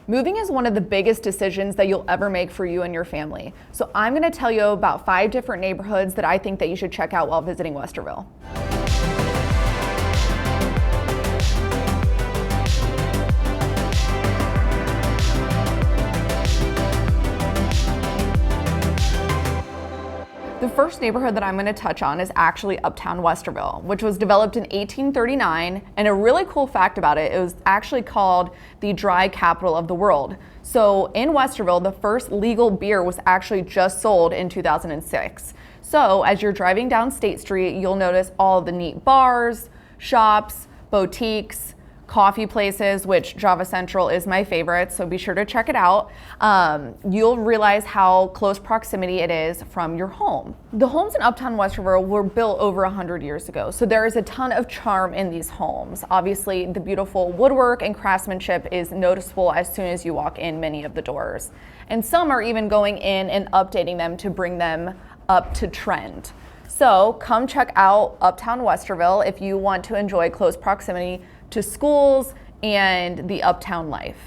Moving is one of the biggest decisions that you'll ever make for you and your family. So I'm going to tell you about 5 different neighborhoods that I think that you should check out while visiting Westerville. The first neighborhood that I'm going to touch on is actually Uptown Westerville, which was developed in 1839. And a really cool fact about it, it was actually called the dry capital of the world. So in Westerville, the first legal beer was actually just sold in 2006. So as you're driving down State Street, you'll notice all the neat bars, shops, boutiques, coffee places, which Java Central is my favorite, so be sure to check it out. You'll realize how close proximity it is from your home. The homes in Uptown Westerville were built over 100 years ago, so there is a ton of charm in these homes. Obviously, the beautiful woodwork and craftsmanship is noticeable as soon as you walk in many of the doors. And some are even going in and updating them to bring them up to trend. So come check out Uptown Westerville if you want to enjoy close proximity to schools and the uptown life.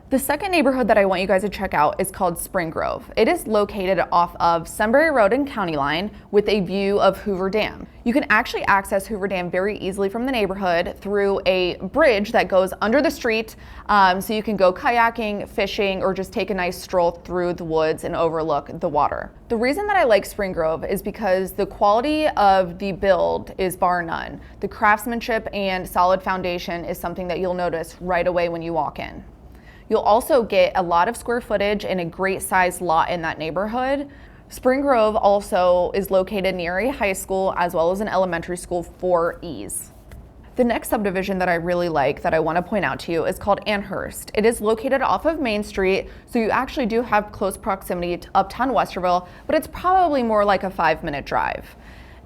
The second neighborhood that I want you guys to check out is called Spring Grove. It is located off of Sunbury Road and County Line with a view of Hoover Dam. You can actually access Hoover Dam very easily from the neighborhood through a bridge that goes under the street, so you can go kayaking, fishing, or just take a nice stroll through the woods and overlook the water. The reason that I like Spring Grove is because the quality of the build is bar none. The craftsmanship and solid foundation is something that you'll notice right away when you walk in. You'll also get a lot of square footage and a great sized lot in that neighborhood. Spring Grove also is located near a high school as well as an elementary school for ease. The next subdivision that I really like that I want to point out to you is called Annehurst. It is located off of Main Street, so you actually do have close proximity to Uptown Westerville, but it's probably more like a 5-minute drive.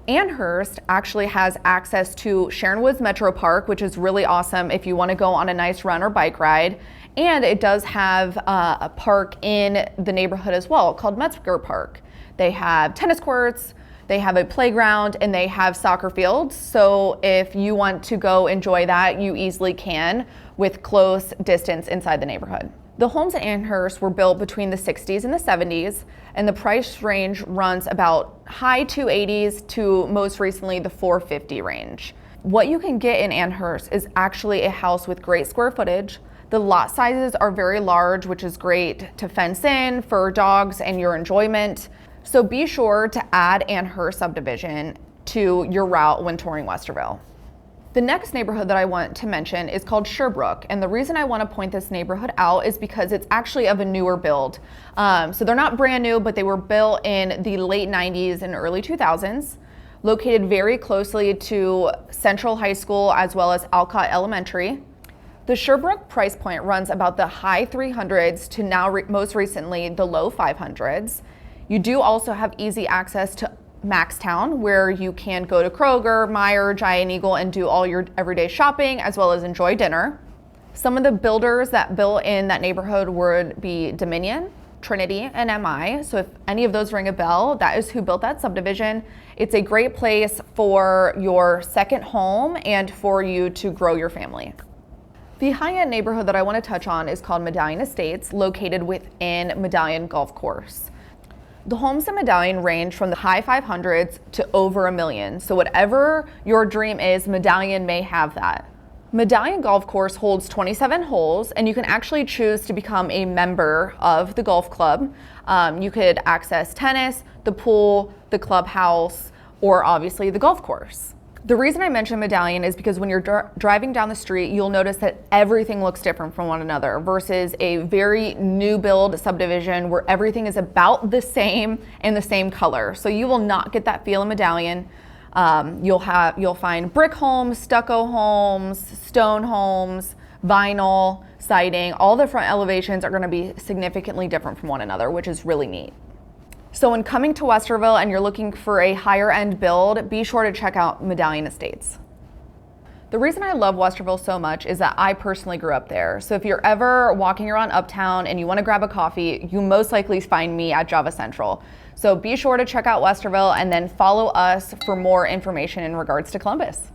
Annehurst actually has access to Sharon Woods Metro Park, which is really awesome if you want to go on a nice run or bike ride. And it does have a park in the neighborhood as well called Metzger Park. They have tennis courts, they have a playground, and they have soccer fields. So if you want to go enjoy that, you easily can with close distance inside the neighborhood. The homes at Annehurst were built between the 60s and the 70s, and the price range runs about high 280s to most recently the 450 range. What you can get in Annehurst is actually a house with great square footage. The lot sizes are very large, which is great to fence in for dogs and your enjoyment. So be sure to add Annehurst subdivision to your route when touring Westerville. The next neighborhood that I want to mention is called Sherbrook, and the reason I want to point this neighborhood out is because it's actually of a newer build. So they're not brand new, but they were built in the late 90s and early 2000s, located very closely to Central High School as well as Alcott Elementary. The Sherbrook price point runs about the high 300s to now most recently the low 500s. You do also have easy access to Maxtown, where you can go to Kroger, Meijer, Giant Eagle, and do all your everyday shopping as well as enjoy dinner. Some of the builders that built in that neighborhood would be Dominion, Trinity, and MI. So if any of those ring a bell, that is who built that subdivision. It's a great place for your second home and for you to grow your family. The high-end neighborhood that I want to touch on is called Medallion Estates, located within Medallion Golf Course. The homes in Medallion range from the high 500s to over $1 million. So whatever your dream is, Medallion may have that. Medallion Golf Course holds 27 holes, and you can actually choose to become a member of the golf club. You could access tennis, the pool, the clubhouse, or obviously the golf course. The reason I mention Medallion is because when you're driving down the street, you'll notice that everything looks different from one another versus a very new build subdivision where everything is about the same and the same color. So you will not get that feel in Medallion. You'll find brick homes, stucco homes, stone homes, vinyl, siding. All the front elevations are going to be significantly different from one another, which is really neat. So when coming to Westerville and you're looking for a higher end build, be sure to check out Medallion Estates. The reason I love Westerville so much is that I personally grew up there. So if you're ever walking around Uptown and you want to grab a coffee, you most likely find me at Java Central. So be sure to check out Westerville and then follow us for more information in regards to Columbus.